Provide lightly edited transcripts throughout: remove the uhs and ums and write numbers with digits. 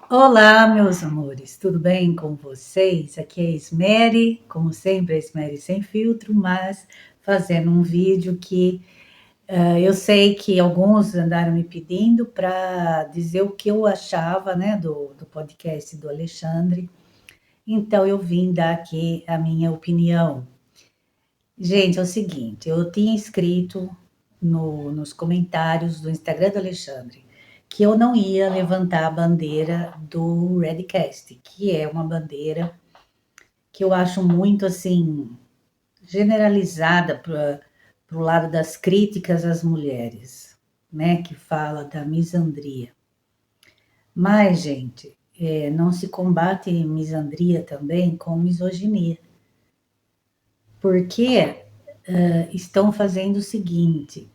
Olá, meus amores, tudo bem com vocês? Aqui é a Ismere, como sempre, a Ismere sem filtro, mas fazendo um vídeo que eu sei que alguns andaram me pedindo para dizer o que eu achava, né, do podcast do Alexandre. Então eu vim dar aqui a minha opinião. Gente, é o seguinte, eu tinha escrito nos comentários do Instagram do Alexandre que eu não ia levantar a bandeira do Redcast, que é uma bandeira que eu acho muito assim generalizada para o lado das críticas às mulheres, né? Que fala da misandria. Mas, gente, não se combate misandria também com misoginia, porque estão fazendo o seguinte: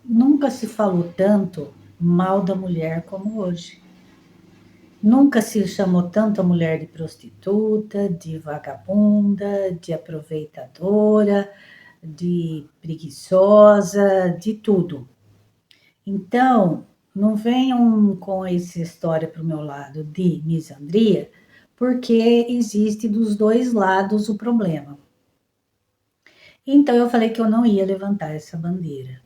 nunca se falou tanto mal da mulher como hoje. Nunca se chamou tanto a mulher de prostituta, de vagabunda, de aproveitadora, de preguiçosa, de tudo. Então, não venham com essa história para o meu lado de misandria, porque existe dos dois lados o problema. Então, eu falei que eu não ia levantar essa bandeira.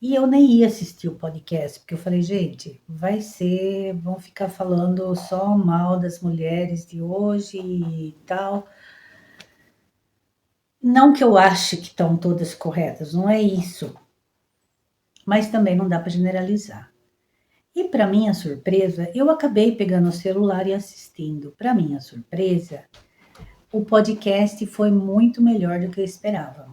E eu nem ia assistir o podcast, porque eu falei, gente, vão ficar falando só mal das mulheres de hoje e tal. Não que eu ache que estão todas corretas, não é isso. Mas também não dá para generalizar. E para minha surpresa, eu acabei pegando o celular e assistindo. Para minha surpresa, o podcast foi muito melhor do que eu esperava.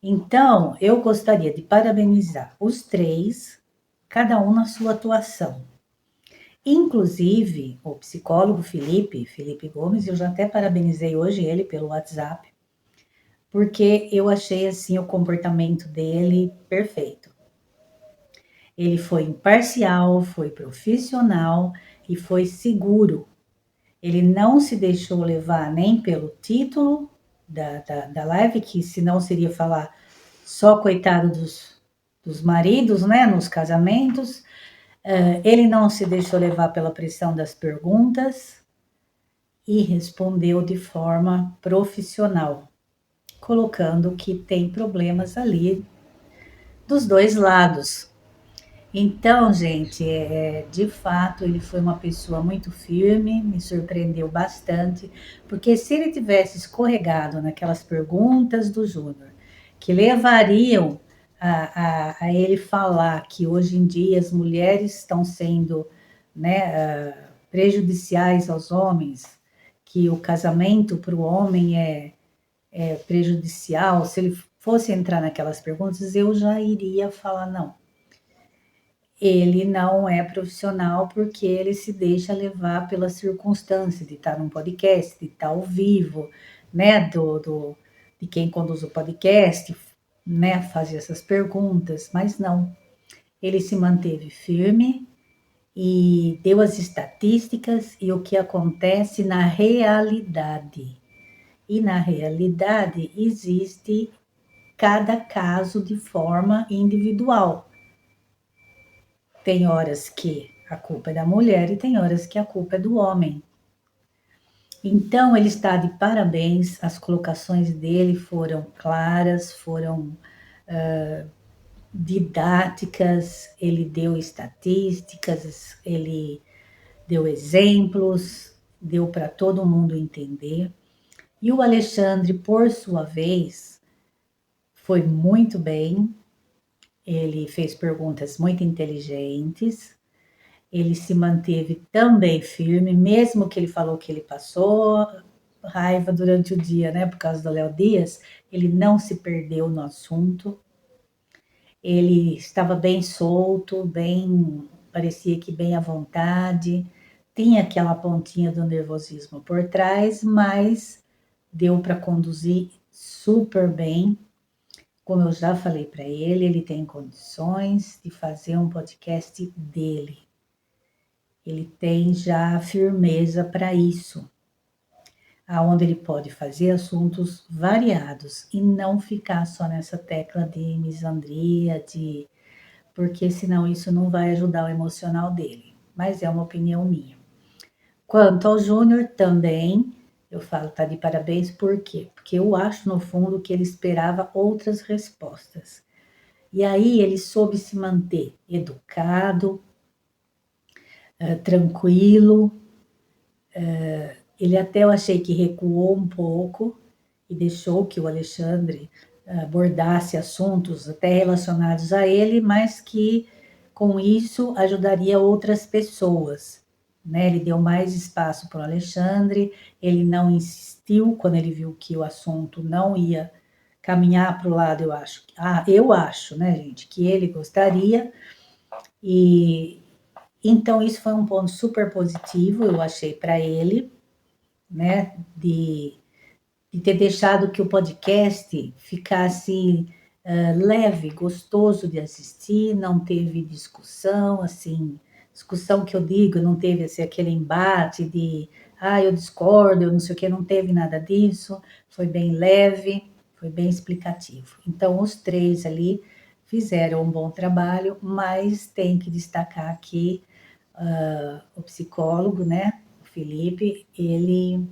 Então, eu gostaria de parabenizar os três, cada um na sua atuação. Inclusive, o psicólogo Felipe Gomes, eu já até parabenizei hoje ele pelo WhatsApp, porque eu achei assim o comportamento dele perfeito. Ele foi imparcial, foi profissional e foi seguro. Ele não se deixou levar nem pelo título da live, que senão seria falar só coitado dos maridos, né, nos casamentos. Ele não se deixou levar pela pressão das perguntas e respondeu de forma profissional, colocando que tem problemas ali dos dois lados. Então, gente, de fato, ele foi uma pessoa muito firme, me surpreendeu bastante, porque se ele tivesse escorregado naquelas perguntas do Júnior, que levariam a ele falar que hoje em dia as mulheres estão sendo, né, prejudiciais aos homens, que o casamento para o homem é prejudicial, se ele fosse entrar naquelas perguntas, eu já iria falar não. Ele não é profissional porque ele se deixa levar pela circunstância de estar num podcast, de estar ao vivo, né, de quem conduz o podcast, né, fazer essas perguntas, mas não. Ele se manteve firme e deu as estatísticas e o que acontece na realidade. E na realidade existe cada caso de forma individual. Tem horas que a culpa é da mulher e tem horas que a culpa é do homem. Então, ele está de parabéns, as colocações dele foram claras, foram didáticas, ele deu estatísticas, ele deu exemplos, deu para todo mundo entender. E o Alexandre, por sua vez, foi muito bem, ele fez perguntas muito inteligentes, ele se manteve também firme, mesmo que ele falou que ele passou raiva durante o dia, né, por causa do Léo Dias, ele não se perdeu no assunto, ele estava bem solto, bem, parecia que bem à vontade, tinha aquela pontinha do nervosismo por trás, mas deu para conduzir super bem. Como eu já falei para ele tem condições de fazer um podcast dele. Ele tem já firmeza para isso, aonde ele pode fazer assuntos variados e não ficar só nessa tecla de misandria, porque senão isso não vai ajudar o emocional dele. mas é uma opinião minha. Quanto ao Júnior, também, eu falo, tá de parabéns, por quê? Porque eu acho, no fundo, que ele esperava outras respostas. E aí ele soube se manter educado, tranquilo. Ele até eu achei que recuou um pouco e deixou que o Alexandre abordasse assuntos até relacionados a ele, mas que com isso ajudaria outras pessoas. Né? Ele deu mais espaço para o Alexandre, ele não insistiu quando ele viu que o assunto não ia caminhar para o lado, eu acho, né, gente, que ele gostaria, e então isso foi um ponto super positivo, eu achei para ele, né, de ter deixado que o podcast ficasse leve, gostoso de assistir, não teve discussão, assim, discussão que eu digo, não teve assim, aquele embate de, eu discordo, eu não sei o que, não teve nada disso, foi bem leve, foi bem explicativo. Então, os três ali fizeram um bom trabalho, mas tem que destacar aqui o psicólogo, né, o Felipe, ele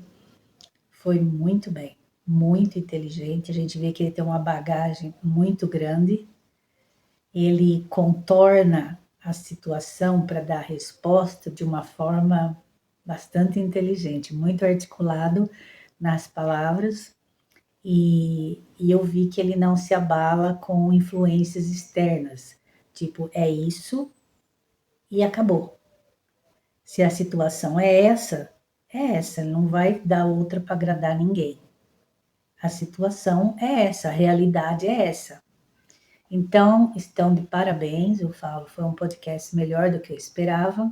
foi muito bem, muito inteligente. A gente vê que ele tem uma bagagem muito grande. Ele contorna a situação para dar resposta de uma forma bastante inteligente, muito articulado nas palavras. E eu vi que ele não se abala com influências externas. Tipo, é isso e acabou. Se a situação é essa, ele não vai dar outra para agradar ninguém. A situação é essa, a realidade é essa. Então, estão de parabéns, eu falo, foi um podcast melhor do que eu esperava.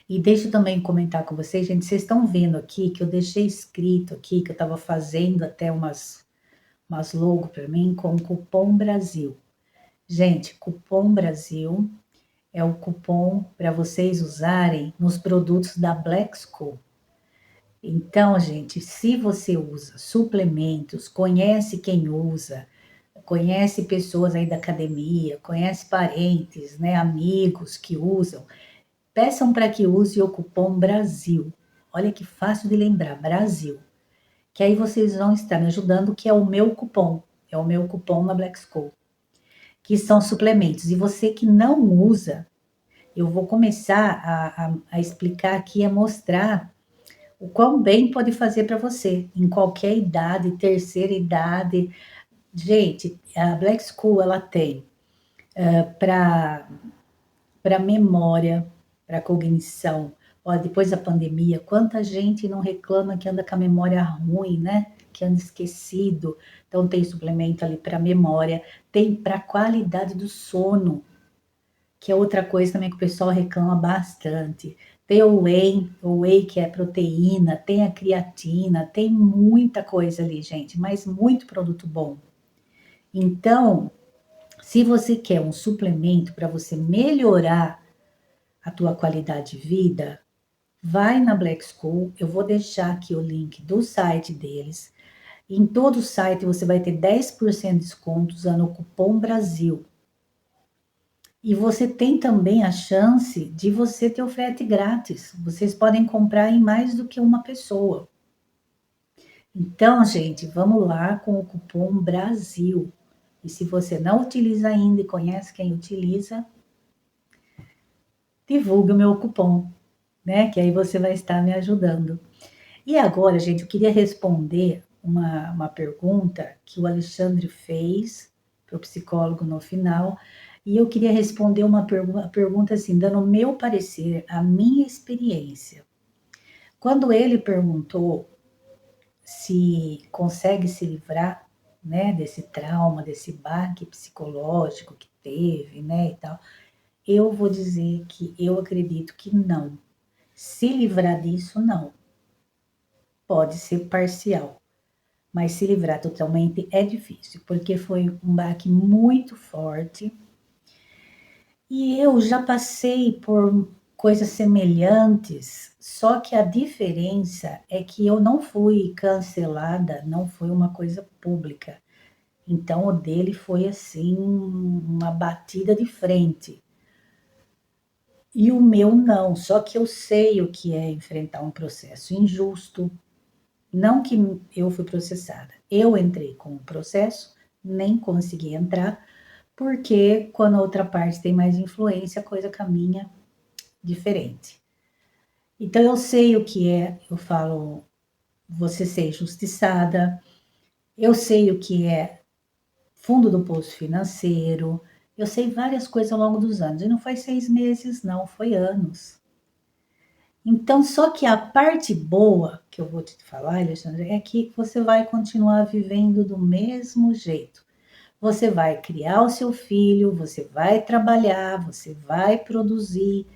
E deixa eu também comentar com vocês, gente, vocês estão vendo aqui que eu deixei escrito aqui, que eu estava fazendo até umas logo para mim, com cupom Brasil. Gente, cupom Brasil é o cupom para vocês usarem nos produtos da Black School. Então, gente, se você usa suplementos, conhece quem usa, conhece pessoas aí da academia, conhece parentes, né, amigos que usam, peçam para que use o cupom Brasil. Olha que fácil de lembrar, Brasil. Que aí vocês vão estar me ajudando, que é o meu cupom. É o meu cupom na Black School. Que são suplementos. E você que não usa, eu vou começar a explicar aqui, a mostrar o quão bem pode fazer para você, em qualquer idade, terceira idade. Gente, a Black School, ela tem para memória, para cognição. Ó, depois da pandemia, quanta gente não reclama que anda com a memória ruim, né? Que anda esquecido. Então, tem suplemento ali para memória, tem para qualidade do sono, que é outra coisa também que o pessoal reclama bastante. Tem o whey que é proteína, tem a creatina, tem muita coisa ali, gente, mas muito produto bom. Então, se você quer um suplemento para você melhorar a tua qualidade de vida, vai na Black School, eu vou deixar aqui o link do site deles. Em todo o site você vai ter 10% de desconto usando o cupom Brasil. E você tem também a chance de você ter o frete grátis. Vocês podem comprar em mais do que uma pessoa. Então, gente, vamos lá com o cupom Brasil. E se você não utiliza ainda e conhece quem utiliza, divulgue o meu cupom, né? Que aí você vai estar me ajudando. E agora, gente, eu queria responder uma pergunta que o Alexandre fez para o psicólogo no final. E eu queria responder uma pergunta assim, dando o meu parecer, a minha experiência. Quando ele perguntou se consegue se livrar, né, desse trauma, desse baque psicológico que teve, né, e tal, eu vou dizer que eu acredito que não. Se livrar disso, não. Pode ser parcial, mas se livrar totalmente é difícil, porque foi um baque muito forte. E eu já passei por coisas semelhantes, só que a diferença é que eu não fui cancelada, não foi uma coisa pública. Então o dele foi assim uma batida de frente. E o meu não, só que eu sei o que é enfrentar um processo injusto. Não que eu fui processada, eu entrei com o processo, nem consegui entrar, porque quando a outra parte tem mais influência, a coisa caminha diferente. Então eu sei o que é, eu falo, você ser injustiçada, eu sei o que é fundo do poço financeiro, eu sei várias coisas ao longo dos anos, e não foi 6 meses, não, foi anos. Então, só que a parte boa que eu vou te falar, Alexandre, é que você vai continuar vivendo do mesmo jeito. Você vai criar o seu filho, você vai trabalhar, você vai produzir,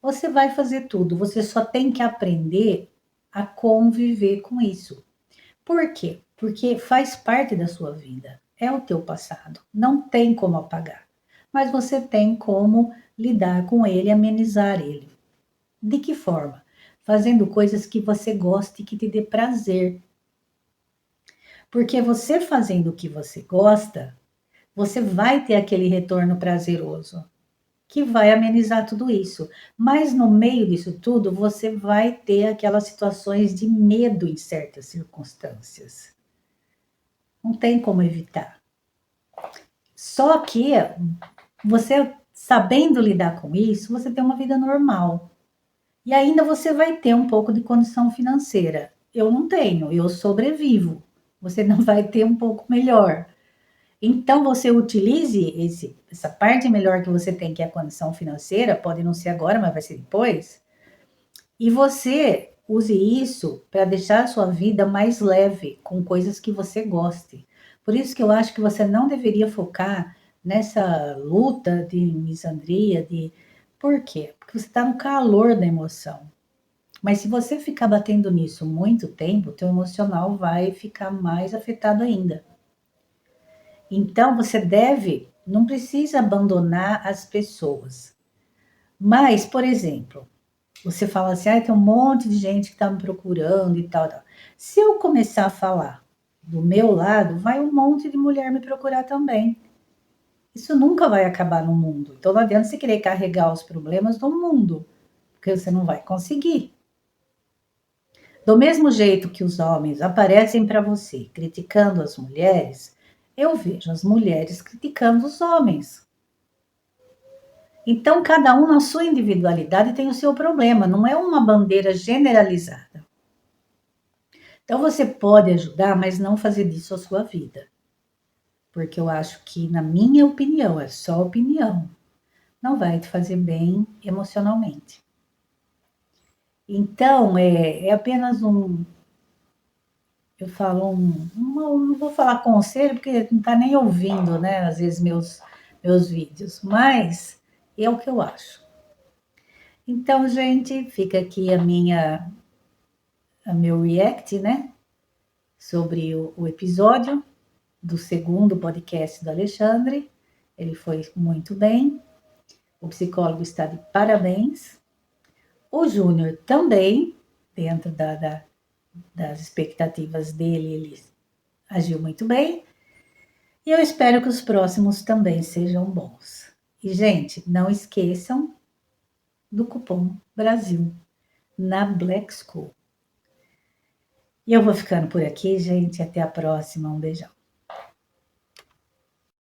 você vai fazer tudo. Você só tem que aprender a conviver com isso. Por quê? Porque faz parte da sua vida, é o teu passado, não tem como apagar. Mas você tem como lidar com ele, amenizar ele. De que forma? Fazendo coisas que você goste e que te dê prazer. Porque você fazendo o que você gosta, você vai ter aquele retorno prazeroso, que vai amenizar tudo isso. Mas no meio disso tudo, você vai ter aquelas situações de medo em certas circunstâncias. Não tem como evitar. Só que você sabendo lidar com isso, você tem uma vida normal. E ainda você vai ter um pouco de condição financeira. Eu não tenho, eu sobrevivo. Você não vai ter um pouco melhor. Então, você utilize essa parte melhor que você tem, que é a condição financeira, pode não ser agora, mas vai ser depois, e você use isso para deixar a sua vida mais leve, com coisas que você goste. Por isso que eu acho que você não deveria focar nessa luta de misandria, de... Por quê? Porque você está no calor da emoção. Mas se você ficar batendo nisso muito tempo, o teu emocional vai ficar mais afetado ainda. Então, você deve, não precisa abandonar as pessoas. Mas, por exemplo, você fala assim, tem um monte de gente que está me procurando e tal, tal. Se eu começar a falar do meu lado, vai um monte de mulher me procurar também. Isso nunca vai acabar no mundo. Então, não adianta você querer carregar os problemas do mundo, porque você não vai conseguir. Do mesmo jeito que os homens aparecem para você criticando as mulheres, eu vejo as mulheres criticando os homens. Então, cada um na sua individualidade tem o seu problema, não é uma bandeira generalizada. Então, você pode ajudar, mas não fazer disso a sua vida. Porque eu acho que, na minha opinião, é só opinião, não vai te fazer bem emocionalmente. Então, é apenas eu falo não vou falar conselho, porque não está nem ouvindo, né, às vezes meus vídeos, mas é o que eu acho. Então, gente, fica aqui a meu react, né, sobre o episódio do segundo podcast do Alexandre. Ele foi muito bem, o psicólogo está de parabéns, o Júnior também, dentro das expectativas dele, ele agiu muito bem. E eu espero que os próximos também sejam bons. E, gente, não esqueçam do cupom Brasil na Black School. E eu vou ficando por aqui, gente. Até a próxima. Um beijão.